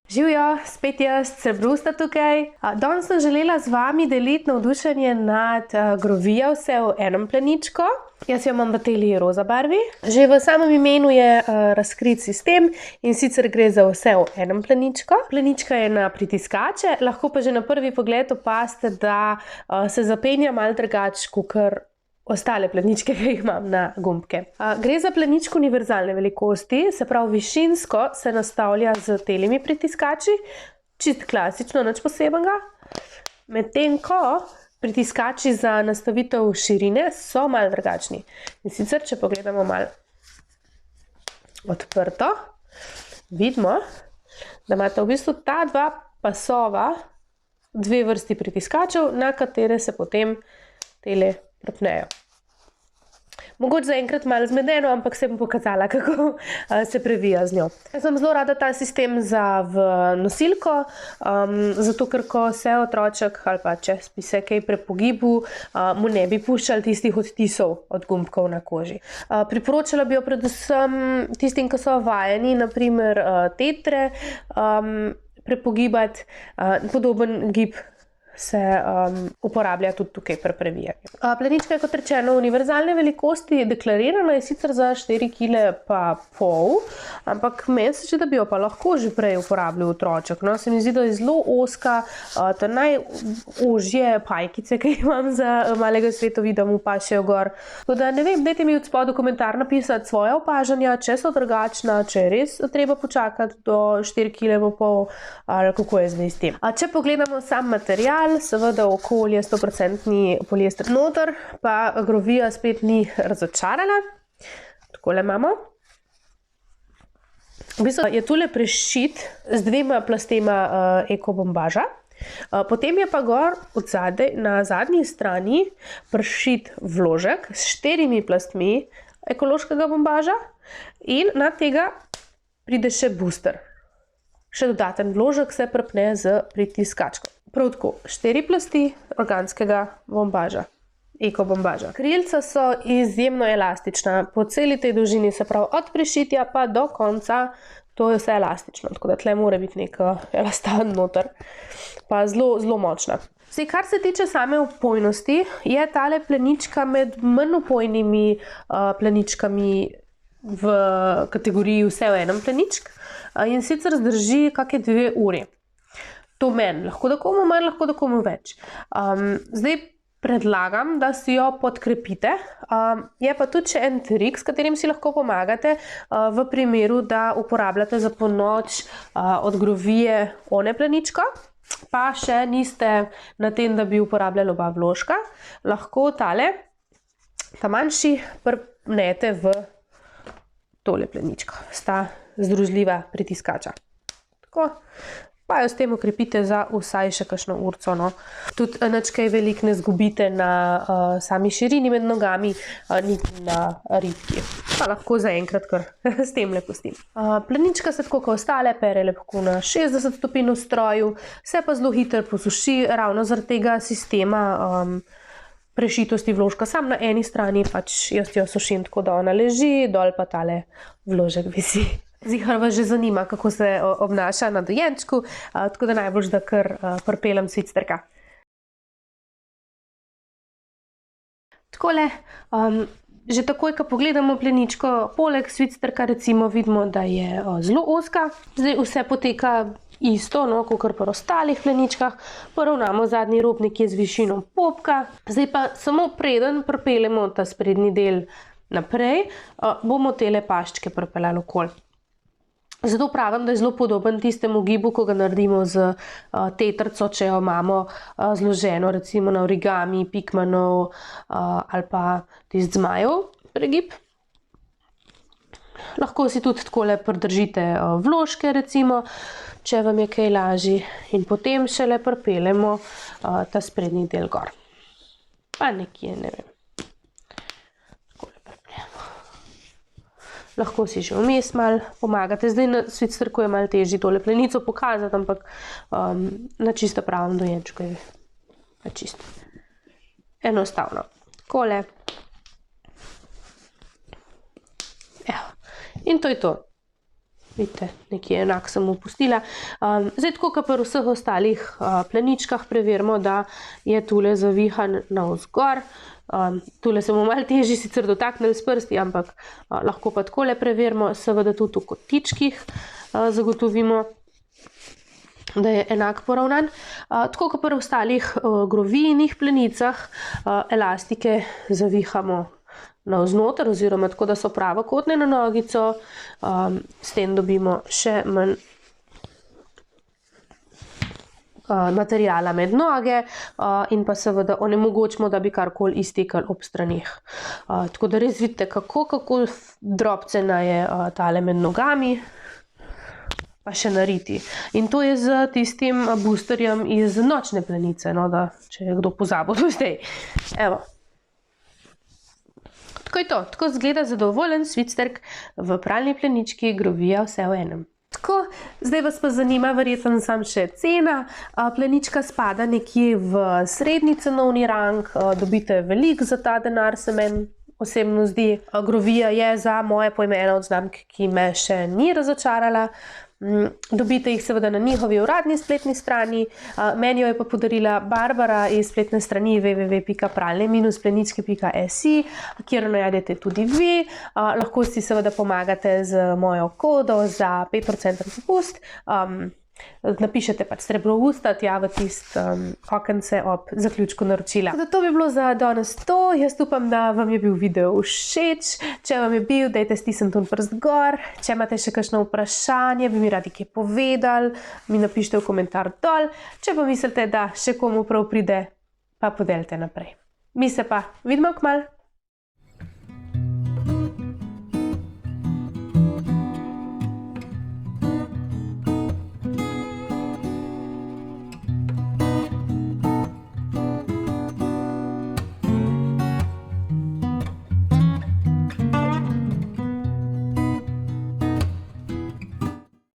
Živijo, spet jaz, Cerbrusta tukaj. Danes sem želela z vami deliti navdušenje nad grovijo vse v enem pleničku. Jaz jo imam v teli roza barvi. Že v samem imenu je razkrit sistem in sicer gre za vse v enem pleničku. Plenička je na pritiskače, lahko pa že na prvi pogled opazite, da se zapenja malo drugače kakor ostale pleničke, ki jih imam na gumbke. Gre za pleničko univerzalne velikosti, se pravi višinsko se nastavlja z telimi pritiskači, čist klasično, nič posebnega. Medtem ko pritiskači za nastavitev širine so malo drugačni. In sicer, če pogledamo malo odprto, vidimo, da imate v bistvu ta dva pasova, dve vrsti pritiskačev, na katere se potem tele pripnejo. Mogoče zaenkrat malo zmedeno, ampak se bom pokazala, kako se previja z njo. Jaz sem zelo rada ta sistem za v nosilko, zato ker ko se otroček ali pa če bi se kaj prepogibil, mu ne bi puščali tistih odtisov od gumbkov na koži. Priporočala bi jo predvsem tistim, ki so vajeni, naprimer tetre, prepogibati, podoben gib se uporablja tudi tukaj pri previjanju. Plenička je, kot rečeno, univerzalne velikosti, deklarirana je sicer za 4,5 kg, ampak meni se da bi jo pa lahko že prej uporabljal otroček. No, se mi zdi, da je zelo ozka, te najožje pajkice, ki jih imam za malega svetovida, mu pašejo gor. Tako da ne vem, dajte mi od spodaj komentar napisati svoje opažanja, če so drugačna, če je res treba počakati do 4,5 kg, ali kako je zdaj s tem. Če pogledamo sam material, seveda okolje 100% poliester noter, pa grovija spet ni razočarala. Takole imamo. V bistvu je tule prešit z dvema plastema ekobombaža. Potem je pa gor od zadaj, na zadnji strani, prešit vložek s 4 plastmi ekološkega bombaža in na tega pride še booster. Še dodaten vložek se pripne z pritiskačkom. Prav tako, 4 plasti organskega bombaža, ekobombaža. Krilca so izjemno elastična, po celi tej dolžini, se pravi od prešitja pa do konca, to je vse elastično, tako da tle mora biti nek elastan noter, pa zelo močna. Zdaj, kar se tiče same vpojnosti, je tale plenička med manj vpojnimi pleničkami v kategoriji vse v enem pleničk in sicer zdrži kakšne 2 uri. To meni, lahko da komu manj, lahko da komu več. Zdaj predlagam, da si jo podkrepite. Je pa tudi še en trik, s katerim si lahko pomagate v primeru, da uporabljate za ponoč od grovije one pleničko, pa še niste na tem, da bi uporabljali oba vložka. Lahko ta manjši pripnete v tole pleničko. Sta združljiva pritiskača. Tako. Pa jo s tem ukrepite za vsaj še kakšno urco. No. Tudi nič kaj veliko ne zgubite na sami širini med nogami, niti na ribki. Pa lahko zaenkrat kar s tem le pustim. Plenička se tako kot ostale pere lepo na 60 stopinj v stroju, se pa zelo hitro posuši, ravno zaradi tega sistema prešitosti vložka. Sam na eni strani pač jaz jo sušim tako, da ona leži, dol pa tale vložek visi. Zihar vas že zanima, kako se obnaša na dojenčku, tako da najbolj, da kar pripeljem Svitsterka. Takole, že takoj, ko pogledamo pleničko, poleg Svitsterka recimo vidimo, da je zelo ozka. Zdaj vse poteka isto, no, kakor pri ostalih pleničkah. Poravnamo zadnji rob nekje z višino popka. Zdaj pa samo preden pripeljemo ta sprednji del naprej, bomo tele paščke pripeljali okoli. Zato pravim, da je zelo podoben tistemu gibu, ko ga naredimo z tetrco, če jo imamo zloženo recimo na origami, pikmanov ali pa tist zmajev pregib. Lahko si tudi takole pridržite vložke recimo, če vam je kaj lažji, in potem šele pripeljemo ta sprednji del gor. Pa nekje, ne vem. Lahko si že vmes malo pomagate. Zdaj na Svitsterku je malo težje tole plenico pokazati, ampak na čisto pravem dojenčku je pa čisto enostavno. Takole. Evo. In to je to. Vidite, nekje enak sem upustila. Zdaj, tako kot pri vseh ostalih pleničkah, preverimo, da je tule zavihan navzgor. Tule se bomo malo težje sicer dotaknili s prsti, ampak lahko pa takole preverimo, seveda tudi v kotičkih zagotovimo, da je enak poravnan. Tako kot pri ostalih grovijnih plenicah, elastike zavihamo navznoter, oziroma tako, da so pravokotne na nogico, s tem dobimo še manj materijala med noge in pa seveda onemogočimo, da bi karkoli iztekali ob straneh. Tako da res vidite, kako drobcena je tale med nogami, pa še nariti. In to je z tistim boosterjem iz nočne plenice, no, da če je kdo pozabil do zdaj. Evo. Tako je to, tako izgleda zadovoljen svitsterk v pralni plenički Grovija vse v enem. Tako, zdaj vas pa zanima verjetno sam še cena. Plenička spada nekje v srednji cenovni rang, dobite veliko za ta denar, se meni osebno zdi. Grovija je za moje pojme ena od znamk, ki me še ni razočarala. Dobite jih seveda na njihovi uradni spletni strani. Meni jo je pa podarila Barbara iz spletne strani www.pralne-pleničke.si, kjer najdete tudi vi. Lahko si seveda pomagate z mojo kodo za 5% popust. Napišete pač Srebro v usta, tja v tisto okence ob zaključku naročila. To bi bilo za danes to. Jaz upam, da vam je bil video všeč. Če vam je bil, dajte stisniti prst gor. Če imate še kakšno vprašanje, bi mi radi kaj povedali, mi napišite v komentar dol. Če pa mislite, da še komu prav pride, pa podelite naprej. Mi se pa vidimo kmalu.